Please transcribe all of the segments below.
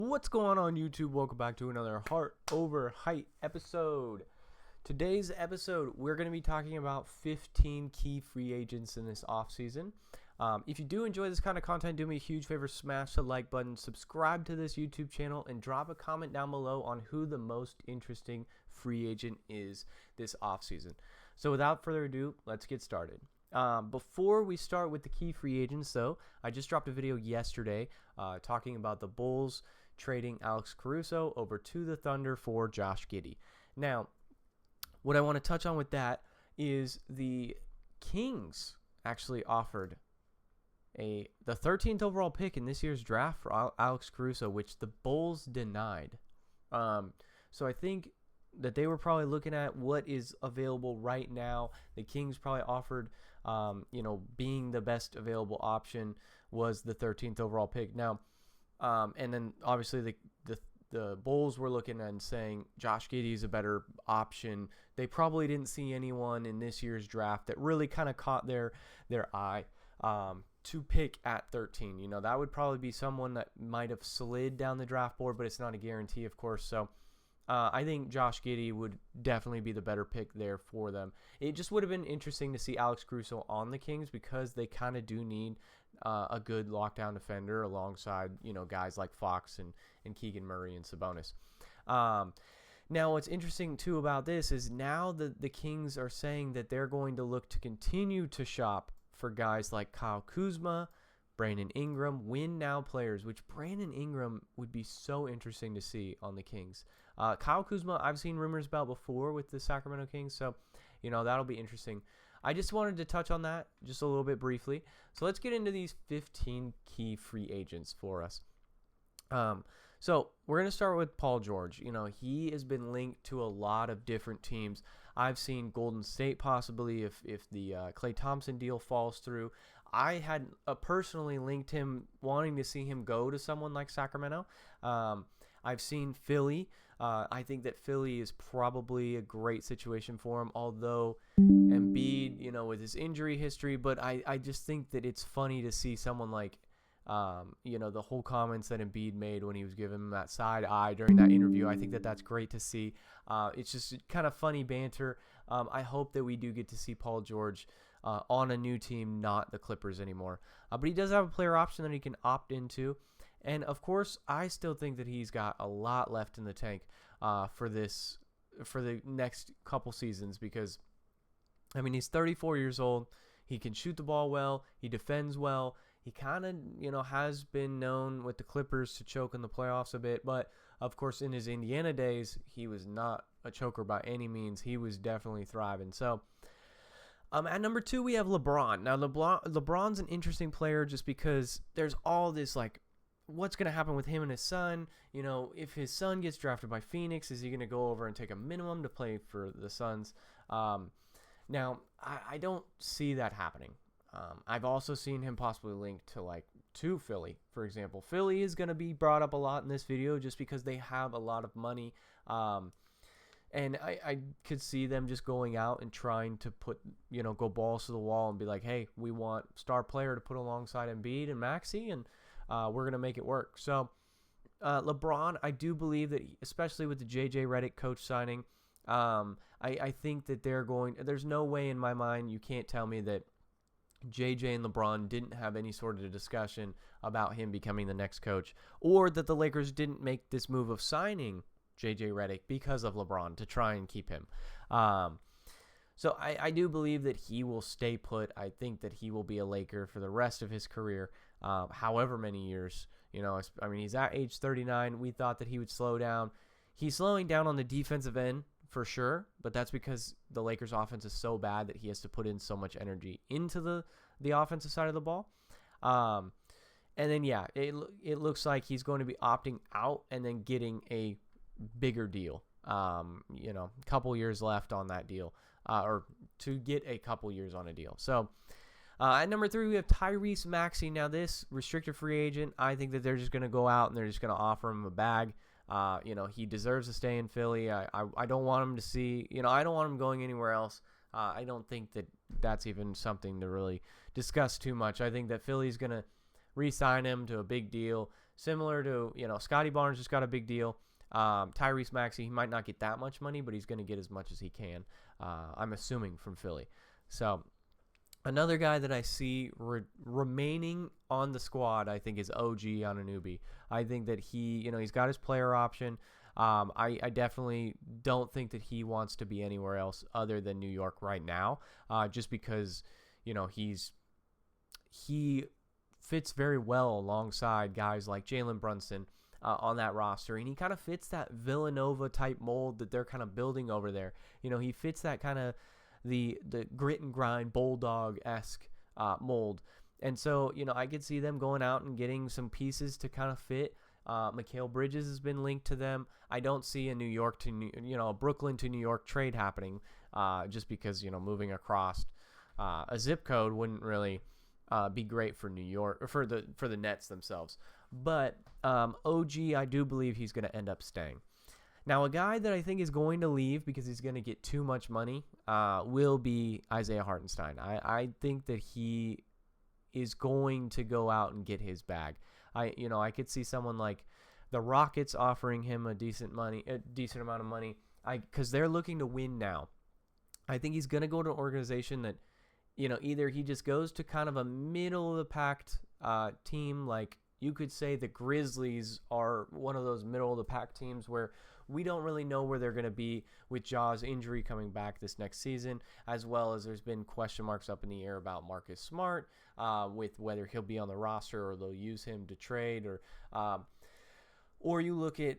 What's going on, YouTube? Welcome back to another Heart Over Height episode. Today's episode, we're going to be talking about 15 key free agents in this offseason. If you do enjoy this kind of content, do me a huge favor, smash the like button, subscribe to this YouTube channel, and drop a comment down below on who the most interesting free agent is this offseason. So without further ado, let's get started. Before we start with the key free agents, though, I just dropped a video yesterday talking about the Bulls trading Alex Caruso over to the Thunder for Josh Giddey. Now, what I want to touch on with that is the Kings actually offered the 13th overall pick in this year's draft for Alex Caruso, which the Bulls denied. So I think that they were probably looking at what is available right now. The Kings probably offered, being the best available option was the 13th overall pick. Now, and then obviously the Bulls were looking and saying Josh Giddey is a better option. They probably didn't see anyone in this year's draft that really kind of caught their eye to pick at 13. You know, that would probably be someone that might have slid down the draft board, but it's not a guarantee, of course. So I think Josh Giddey would definitely be the better pick there for them. It just would have been interesting to see Alex Caruso on the Kings because they kind of do need a good lockdown defender alongside, guys like Fox and Keegan Murray and Sabonis. Now, what's interesting, too, about this is now the Kings are saying that they're going to look to continue to shop for guys like Kyle Kuzma, Brandon Ingram, win-now players, which Brandon Ingram would be so interesting to see on the Kings. Kyle Kuzma, I've seen rumors about before with the Sacramento Kings, so, that'll be interesting. I just wanted to touch on that just a little bit briefly. So let's get into these 15 key free agents for us. So we're going to start with Paul George. He has been linked to a lot of different teams. I've seen Golden State possibly if the Klay Thompson deal falls through. I had personally linked him, wanting to see him go to someone like Sacramento. I've seen Philly. I think that Philly is probably a great situation for him, although Embiid, with his injury history. But I just think that it's funny to see someone like, the whole comments that Embiid made when he was giving him that side eye during that interview. I think that that's great to see. It's just kind of funny banter. I hope that we do get to see Paul George on a new team, not the Clippers anymore. But he does have a player option that he can opt into. And, of course, I still think that he's got a lot left in the tank for the next couple seasons because, he's 34 years old. He can shoot the ball well. He defends well. He kind of, has been known with the Clippers to choke in the playoffs a bit. But, of course, in his Indiana days, he was not a choker by any means. He was definitely thriving. So, at number 2, we have LeBron. Now, LeBron's an interesting player just because there's all this, what's going to happen with him and his son? If his son gets drafted by Phoenix, is he going to go over and take a minimum to play for the Suns? Now, I don't see that happening. I've also seen him possibly linked to Philly, for example. Philly is going to be brought up a lot in this video just because they have a lot of money. And I could see them just going out and trying to put, go balls to the wall and be like, hey, we want star player to put alongside Embiid and Maxey, and we're going to make it work. So LeBron, I do believe that, especially with the J.J. Redick coach signing, I think that there's no way in my mind you can't tell me that JJ and LeBron didn't have any sort of discussion about him becoming the next coach, or that the Lakers didn't make this move of signing JJ Redick because of LeBron to try and keep him. So I do believe that he will stay put. I think that he will be a Laker for the rest of his career, however many years. He's at age 39. We thought that he would slow down. He's slowing down on the defensive end for sure, but that's because the Lakers' offense is so bad that he has to put in so much energy into the offensive side of the ball. And then, it looks like he's going to be opting out and then getting a bigger deal. A couple years left on that deal, or to get a couple years on a deal. So at number 3, we have Tyrese Maxey. Now, this restricted free agent, I think that they're just going to go out and they're just going to offer him a bag. He deserves to stay in Philly. I don't want him to see, I don't want him going anywhere else. I don't think that that's even something to really discuss too much. I think that Philly's going to re-sign him to a big deal, Similar to, Scotty Barnes just got a big deal. Tyrese Maxey, he might not get that much money, but he's going to get as much as he can, I'm assuming, from Philly. So another guy that I see remaining on the squad, I think, is OG Anunoby. I think that he's got his player option. I definitely don't think that he wants to be anywhere else other than New York right now, just because, he fits very well alongside guys like Jalen Brunson on that roster, and he kind of fits that Villanova type mold that they're kind of building over there. He fits that kind of the grit and grind bulldog-esque mold, and so I could see them going out and getting some pieces to kind of fit. Mikal Bridges has been linked to them. I don't see a Brooklyn to New York trade happening, just because moving across a zip code wouldn't really be great for New York or for the Nets themselves. But OG, I do believe he's going to end up staying. Now, a guy that I think is going to leave because he's going to get too much money will be Isaiah Hartenstein. I think that he is going to go out and get his bag. I could see someone like the Rockets offering him a decent amount of money, because they're looking to win now. I think he's going to go to an organization that, either he just goes to kind of a middle of the pack team, like you could say the Grizzlies are one of those middle of the pack teams where we don't really know where they're going to be with Ja's injury coming back this next season, as well as there's been question marks up in the air about Marcus Smart, with whether he'll be on the roster or they'll use him to trade, or you look at,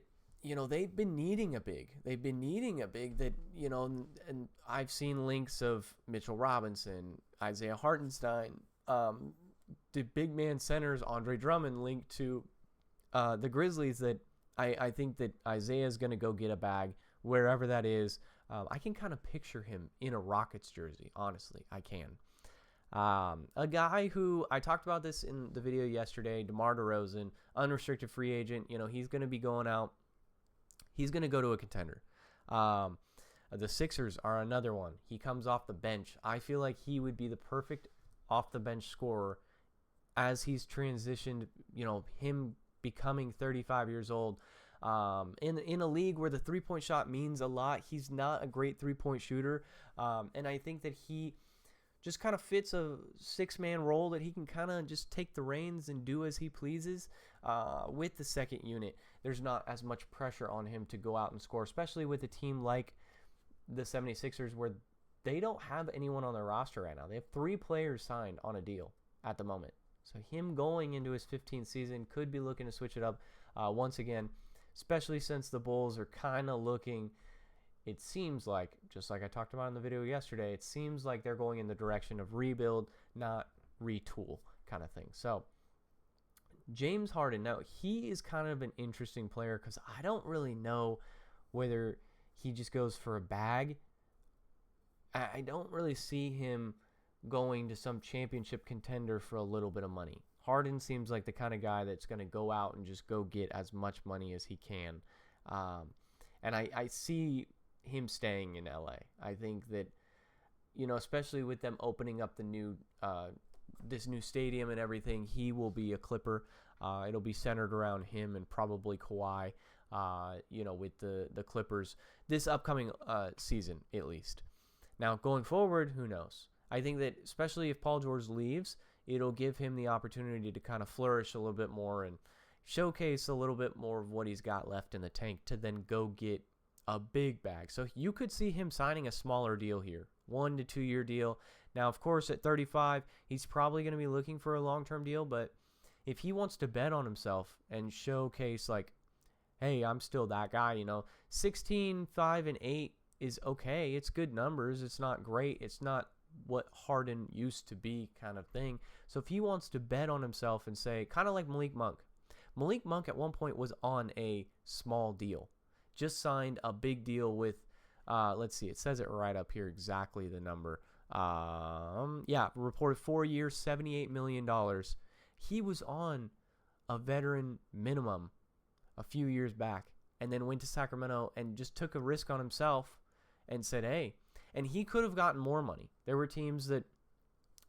they've been needing a big. They've been needing a big that, and I've seen links of Mitchell Robinson, Isaiah Hartenstein, the big man centers, Andre Drummond, linked to the Grizzlies, that I think that Isaiah is going to go get a bag wherever that is. I can kind of picture him in a Rockets jersey, honestly. I can. A guy who, I talked about this in the video yesterday, DeMar DeRozan, unrestricted free agent. He's going to be going out. He's going to go to a contender. The Sixers are another one. He comes off the bench. I feel like he would be the perfect off-the-bench scorer as he's transitioned, him becoming 35 years old. In a league where the three-point shot means a lot, he's not a great three-point shooter. And I think that he just kind of fits a six-man role that he can kind of just take the reins and do as he pleases. With the second unit, there's not as much pressure on him to go out and score, especially with a team like the 76ers where they don't have anyone on their roster right now. They have 3 players signed on a deal at the moment. So him going into his 15th season could be looking to switch it up once again, especially since the Bulls are kind of looking, it seems like, just like I talked about in the video yesterday, it seems like they're going in the direction of rebuild, not retool kind of thing. So James Harden, now he is kind of an interesting player because I don't really know whether he just goes for a bag. I don't really see him going to some championship contender for a little bit of money. Harden seems like the kind of guy that's going to go out and just go get as much money as he can. And I see him staying in LA. I think that, especially with them opening up the new this new stadium and everything, he will be a Clipper. It'll be centered around him and probably Kawhi, with the Clippers this upcoming season at least. Now, going forward, who knows? I think that especially if Paul George leaves, it'll give him the opportunity to kind of flourish a little bit more and showcase a little bit more of what he's got left in the tank to then go get a big bag. So you could see him signing a smaller deal here, 1 to 2 year deal. Now, of course, at 35, he's probably going to be looking for a long-term deal, but if he wants to bet on himself and showcase like, hey, I'm still that guy, 16, 5, and 8 is okay. It's good numbers. It's not great. It's not what Harden used to be kind of thing. So if he wants to bet on himself and say, kind of like Malik Monk. Malik Monk at one point was on a small deal. Just signed a big deal with, let's see, it says it right up here exactly the number. Reported 4 years, $78 million. He was on a veteran minimum a few years back and then went to Sacramento and just took a risk on himself and said, hey, and he could have gotten more money. There were teams that,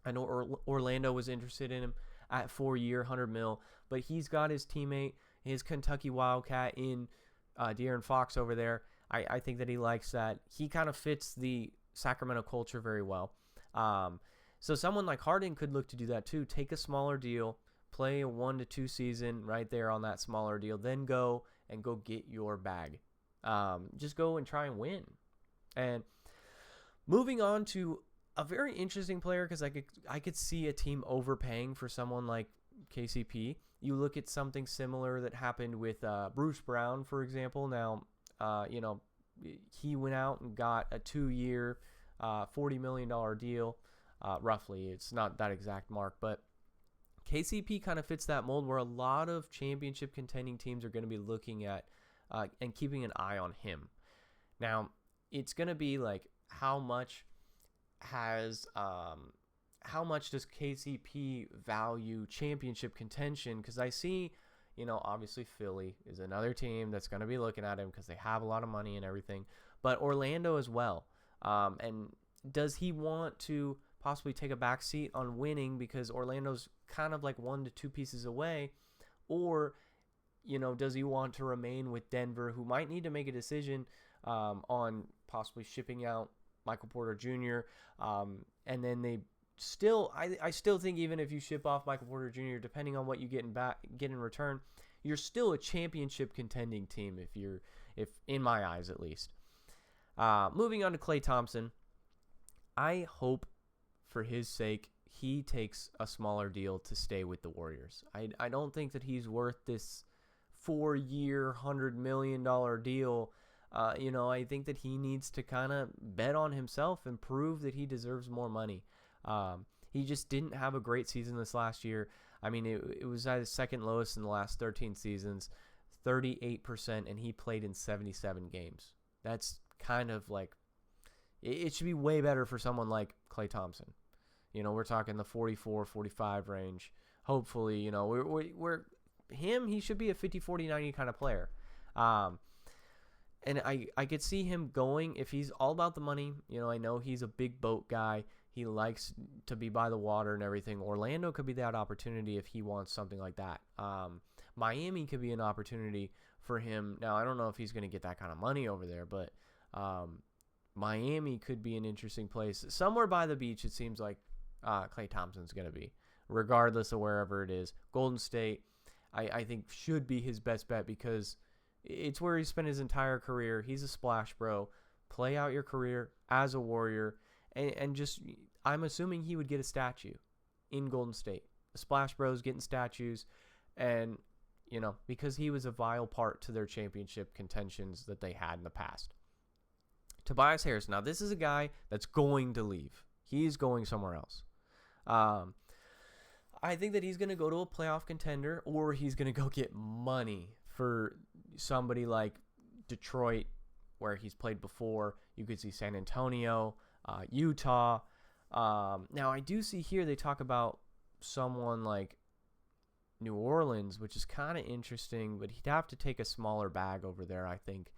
I know Orlando was interested in him. at 4-year, 100 mil. But he's got his teammate, his Kentucky Wildcat in De'Aaron Fox over there. I think that he likes that. He kind of fits the Sacramento culture very well. So someone like Harden could look to do that too. Take a smaller deal, play a 1 to 2 season right there on that smaller deal, then go get your bag. Just go and try and win. And moving on to a very interesting player, because I could see a team overpaying for someone like KCP. You look at something similar that happened with Bruce Brown, for example. Now, he went out and got a 2-year, $40 million deal, roughly. It's not that exact mark, but KCP kind of fits that mold where a lot of championship contending teams are going to be looking at and keeping an eye on him. Now, it's going to be like how much does KCP value championship contention? Because I see, obviously Philly is another team that's going to be looking at him because they have a lot of money and everything, but Orlando as well. And does he want to possibly take a back seat on winning because Orlando's kind of like 1 to 2 pieces away? Or, does he want to remain with Denver, who might need to make a decision on possibly shipping out Michael Porter Jr. And then they still, I still think even if you ship off Michael Porter Jr., depending on what you get in return, you're still a championship contending team if in my eyes at least. Moving on to Klay Thompson, I hope for his sake he takes a smaller deal to stay with the Warriors. I don't think that he's worth this 4-year, $100 million deal. I think that he needs to kind of bet on himself and prove that he deserves more money. He just didn't have a great season this last year. I mean, it was at his second lowest in the last 13 seasons, 38%, and he played in 77 games. That's kind of like, it should be way better for someone like Klay Thompson. We're talking the 44, 45 range. Hopefully, he should be a 50, 40, 90 kind of player. And I could see him going if he's all about the money. I know he's a big boat guy. He likes to be by the water and everything. Orlando could be that opportunity if he wants something like that. Miami could be an opportunity for him. Now, I don't know if he's going to get that kind of money over there, but Miami could be an interesting place. Somewhere by the beach, it seems like Klay Thompson's going to be, regardless of wherever it is. Golden State, I think, should be his best bet because it's where he spent his entire career. He's a splash bro. Play out your career as a Warrior. And just, I'm assuming he would get a statue in Golden State. The Splash Bros getting statues. And, because he was a vital part to their championship contentions that they had in the past. Tobias Harris. Now, this is a guy that's going to leave. He's going somewhere else. I think that he's going to go to a playoff contender, or he's going to go get money for somebody like Detroit, where he's played before. You could see San Antonio, Utah. Now, I do see here they talk about someone like New Orleans, which is kind of interesting, but he'd have to take a smaller bag over there, I think.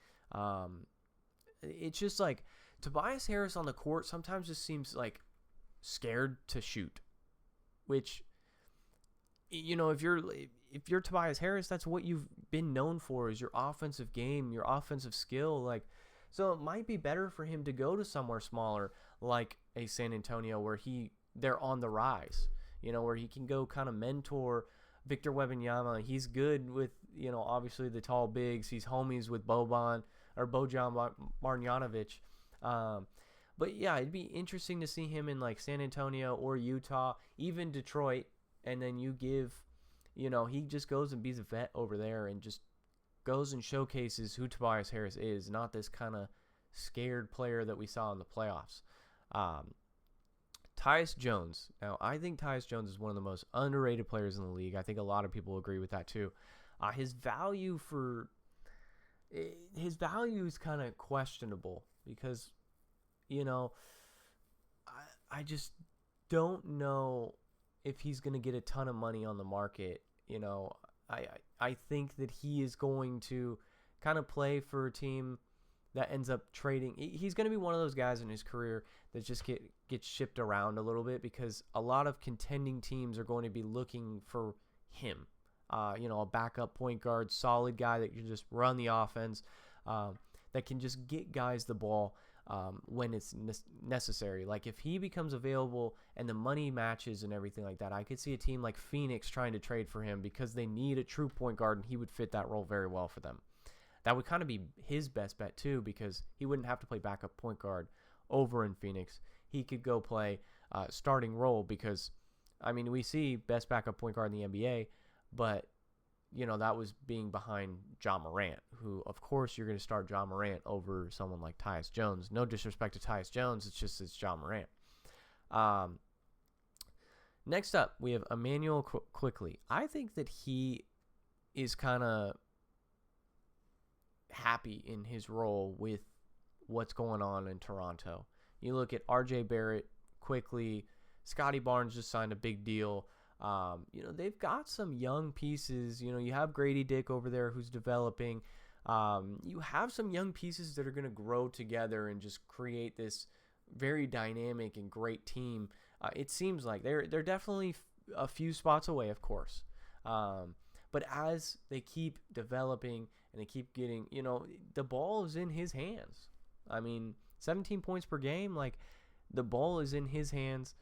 It's just like Tobias Harris on the court sometimes just seems like scared to shoot, which, if you're Tobias Harris, that's what you've been known for, is your offensive game, your offensive skill. So it might be better for him to go to somewhere smaller, like a San Antonio, where they're on the rise, where he can go kind of mentor Victor Wembanyama. He's good with, obviously the tall bigs. He's homies with Bojan Marjanovic. But yeah, it'd be interesting to see him in like San Antonio or Utah, even Detroit. And then you give, he just goes and be a vet over there and just goes and showcases who Tobias Harris is, not this kind of scared player that we saw in the playoffs. Tyus Jones. Now, I think Tyus Jones is one of the most underrated players in the league. I think a lot of people agree with that too. His value is kind of questionable because, I just don't know if he's going to get a ton of money on the market. I think that he is going to kind of play for a team that ends up trading. He's going to be one of those guys in his career that just gets shipped around a little bit because a lot of contending teams are going to be looking for him. A backup point guard, solid guy that can just run the offense, that can just get guys the ball when it's necessary. Like if he becomes available and the money matches and everything like that, I could see a team like Phoenix trying to trade for him because they need a true point guard and he would fit that role very well for them. That would kind of be his best bet too because he wouldn't have to play backup point guard over in Phoenix. He could go play starting role because, we see best backup point guard in the NBA, but that was being behind Ja Morant, who, of course, you're going to start Ja Morant over someone like Tyus Jones. No disrespect to Tyus Jones. It's Ja Morant. Next up, we have Emmanuel Quickley. I think that he is kind of happy in his role with what's going on in Toronto. You look at RJ Barrett, Quickley, Scotty Barnes just signed a big deal. They've got some young pieces. You have Grady Dick over there who's developing. You have some young pieces that are going to grow together and just create this very dynamic and great team. It seems like they're definitely a few spots away, of course. But as they keep developing and they keep getting, the ball is in his hands. 17 points per game, like the ball is in his hands.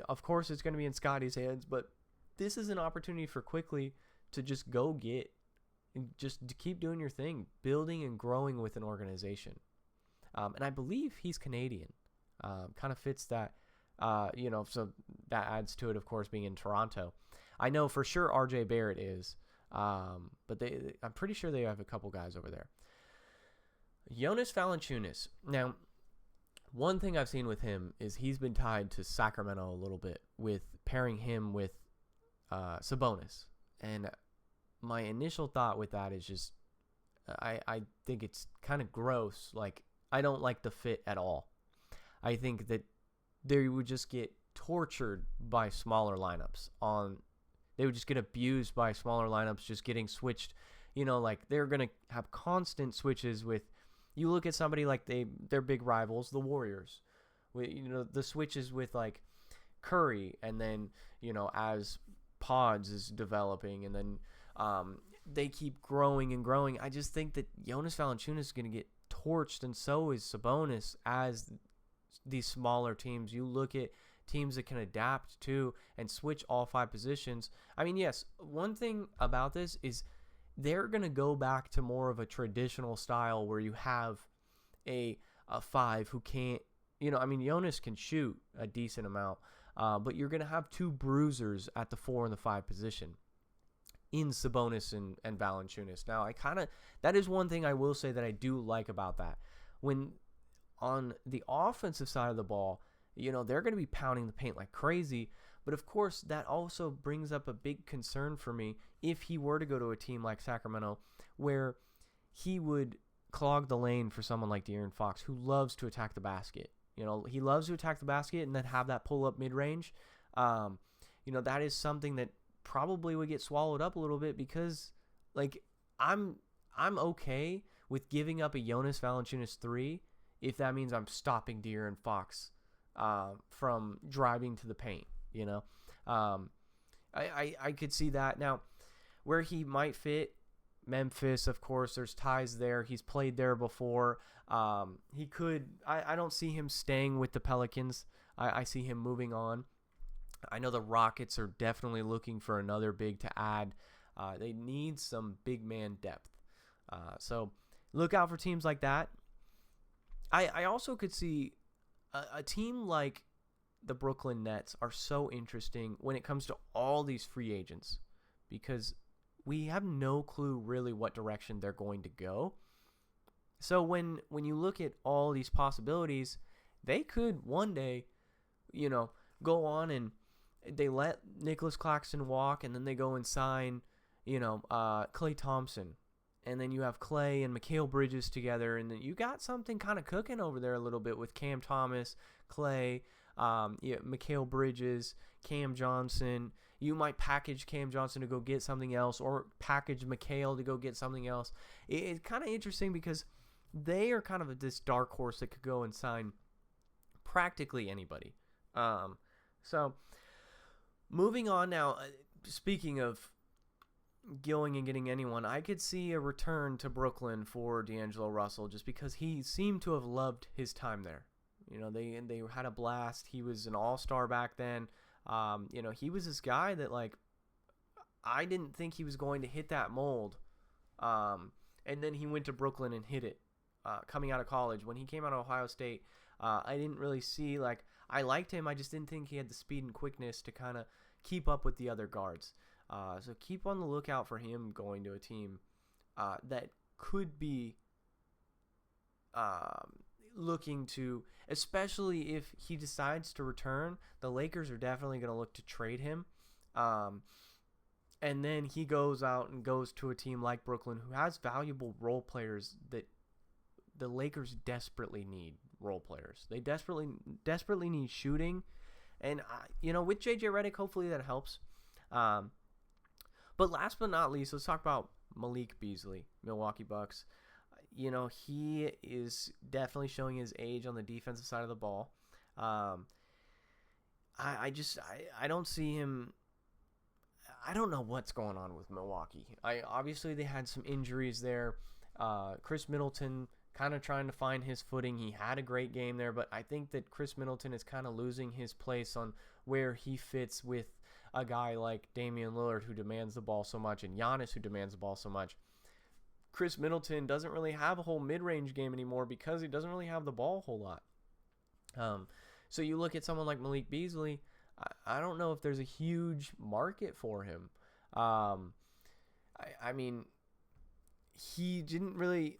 Of course, it's going to be in Scotty's hands, but this is an opportunity for Quickley to just go get and just to keep doing your thing, building and growing with an organization. And I believe he's Canadian. Kind of fits that, so that adds to it, of course, being in Toronto. I know for sure RJ Barrett is, but I'm pretty sure they have a couple guys over there. Jonas Valanciunas. Now, one thing I've seen with him is he's been tied to Sacramento a little bit with pairing him with Sabonis. And my initial thought with that is just I think it's kind of gross. Like, I don't like the fit at all. I think that they would just get tortured by smaller lineups. They would just get abused by smaller lineups just getting switched. Like they're going to have constant switches with. You look at somebody like their big rivals, the Warriors. The switches with like Curry, and then as Pods is developing, and then they keep growing and growing. I just think that Jonas Valanciunas is going to get torched, and so is Sabonis as these smaller teams. You look at teams that can adapt to and switch all 5 positions. Yes, one thing about this is they're going to go back to more of a traditional style where you have a 5 who can't, Jonas can shoot a decent amount, but you're going to have 2 bruisers at the 4 and the 5 position in Sabonis and Valanciunas. Now, that is one thing I will say that I do like about that. When on the offensive side of the ball, they're going to be pounding the paint like crazy. But of course, that also brings up a big concern for me if he were to go to a team like Sacramento, where he would clog the lane for someone like De'Aaron Fox, who loves to attack the basket. He loves to attack the basket and then have that pull up mid range. That is something that probably would get swallowed up a little bit because, like, I'm okay with giving up a Jonas Valanciunas 3 if that means I'm stopping De'Aaron Fox from driving to the paint. I could see that. Now, where he might fit, Memphis, of course, there's ties there. He's played there before. He could. I don't see him staying with the Pelicans. I see him moving on. I know the Rockets are definitely looking for another big to add. They need some big man depth. So look out for teams like that. I also could see a team like the Brooklyn Nets are so interesting when it comes to all these free agents because we have no clue really what direction they're going to go. So when you look at all these possibilities, they could one day, go on and they let Nicholas Claxton walk, and then they go and sign, Klay Thompson. And then you have Klay and Mikal Bridges together, and then you got something kind of cooking over there a little bit with Cam Thomas, Klay, Mikal Bridges, Cam Johnson. You might package Cam Johnson to go get something else, or package Mikal to go get something else. It's kind of interesting because they are kind of this dark horse that could go and sign practically anybody. So moving on now, speaking of going and getting anyone, I could see a return to Brooklyn for D'Angelo Russell just because he seemed to have loved his time there. You know, they had a blast. He was an all-star back then. You know, he was this guy that, like, I didn't think he was going to hit that mold. And then he went to Brooklyn and hit it coming out of college. When he came out of Ohio State, I didn't really see, like, I liked him. I just didn't think he had the speed and quickness to kind of keep up with the other guards. So keep on the lookout for him going to a team that could be looking to, especially if he decides to return, the Lakers are definitely going to look to trade him. And then he goes out and goes to a team like Brooklyn who has valuable role players that the Lakers desperately need role players. They desperately need shooting. And, you know, with J.J. Redick, hopefully that helps. But last but not least, let's talk about Malik Beasley, Milwaukee Bucks. You know, he is definitely showing his age on the defensive side of the ball. I don't see him. I don't know what's going on with Milwaukee. Obviously they had some injuries there. Chris Middleton kind of trying to find his footing. He had a great game there, but I think that Chris Middleton is kind of losing his place on where he fits with a guy like Damian Lillard, who demands the ball so much, and Giannis, who demands the ball so much. Chris Middleton doesn't really have a whole mid-range game anymore because he doesn't really have the ball a whole lot. So you look at someone like Malik Beasley, I don't know if there's a huge market for him. I mean, he didn't really,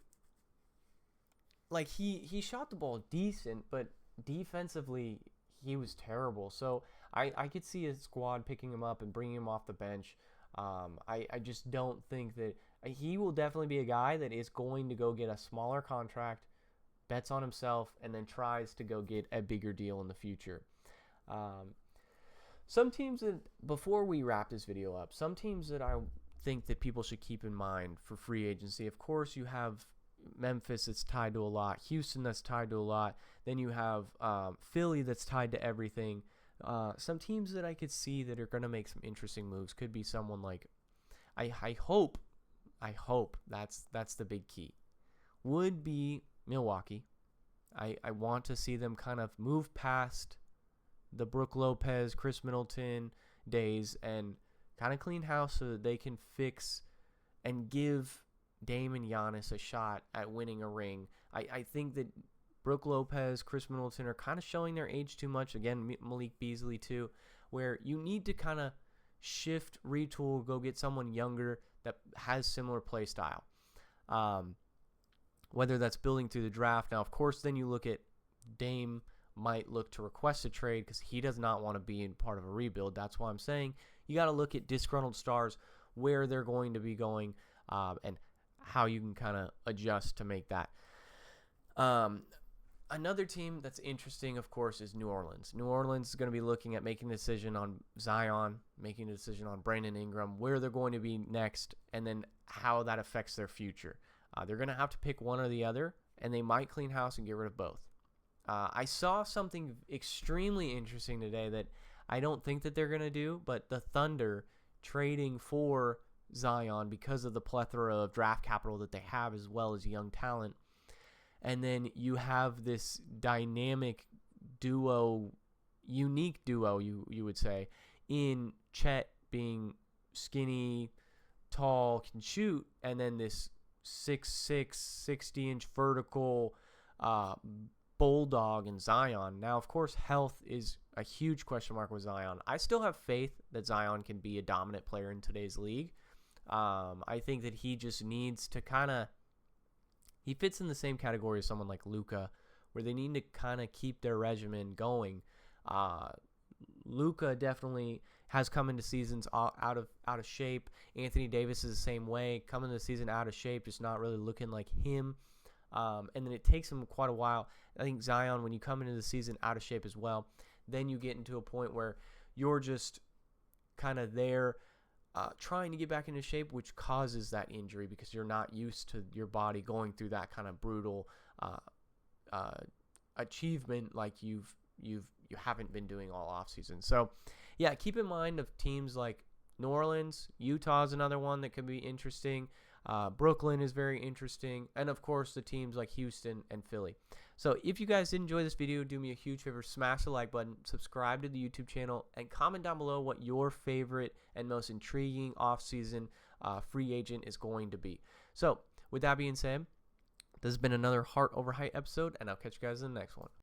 like, he shot the ball decent, but defensively he was terrible. So I could see a squad picking him up and bringing him off the bench. I just don't think that he will definitely be a guy that is going to go get a smaller contract, bets on himself, and then tries to go get a bigger deal in the future. Some teams that, before we wrap this video up, some teams that I think that people should keep in mind for free agency. Of course, you have Memphis that's tied to a lot, Houston that's tied to a lot. Then you have Philly that's tied to everything. Some teams that I could see that are going to make some interesting moves could be someone like, I hope that's the big key, would be Milwaukee. I want to see them kind of move past the Brook Lopez, Chris Middleton days and kind of clean house so that they can fix and give Dame and Giannis a shot at winning a ring. I think that Brook Lopez, Chris Middleton are kind of showing their age too much. Again, Malik Beasley too, where you need to kind of shift, retool, go get someone younger that has similar play style. Whether that's building through the draft. Now, of course, then you look at Dame might look to request a trade because he does not want to be in part of a rebuild. That's why I'm saying you got to look at disgruntled stars, where they're going to be going, and how you can kind of adjust to make that. Another team that's interesting, of course, is New Orleans. New Orleans is going to be looking at making a decision on Zion, making a decision on Brandon Ingram, where they're going to be next, and then how that affects their future. They're going to have to pick one or the other, and they might clean house and get rid of both. I saw something extremely interesting today that I don't think that they're going to do, but the Thunder trading for Zion because of the plethora of draft capital that they have as well as young talent. And then you have this dynamic duo, unique duo, you would say, in Chet being skinny, tall, can shoot, and then this 6'6", 60-inch vertical bulldog in Zion. Now, of course, health is a huge question mark with Zion. I still have faith that Zion can be a dominant player in today's league. I think that he just needs to kind of, he fits in the same category as someone like Luka, where they need to kind of keep their regimen going. Luka definitely has come into seasons out of shape. Anthony Davis is the same way, coming into the season out of shape, just not really looking like him. And then it takes him quite a while. I think Zion, when you come into the season out of shape as well, then you get into a point where you're just kind of there. trying to get back into shape, which causes that injury because you're not used to your body going through that kind of brutal achievement like you haven't been doing all off season. So yeah, keep in mind of teams like New Orleans. Utah is another one that could be interesting. Brooklyn is very interesting, and of course the teams like Houston and Philly. So if you guys did enjoy this video, do me a huge favor, smash the like button, subscribe to the YouTube channel, and comment down below what your favorite and most intriguing offseason free agent is going to be. So with that being said, this has been another Heart Over Height episode, and I'll catch you guys in the next one.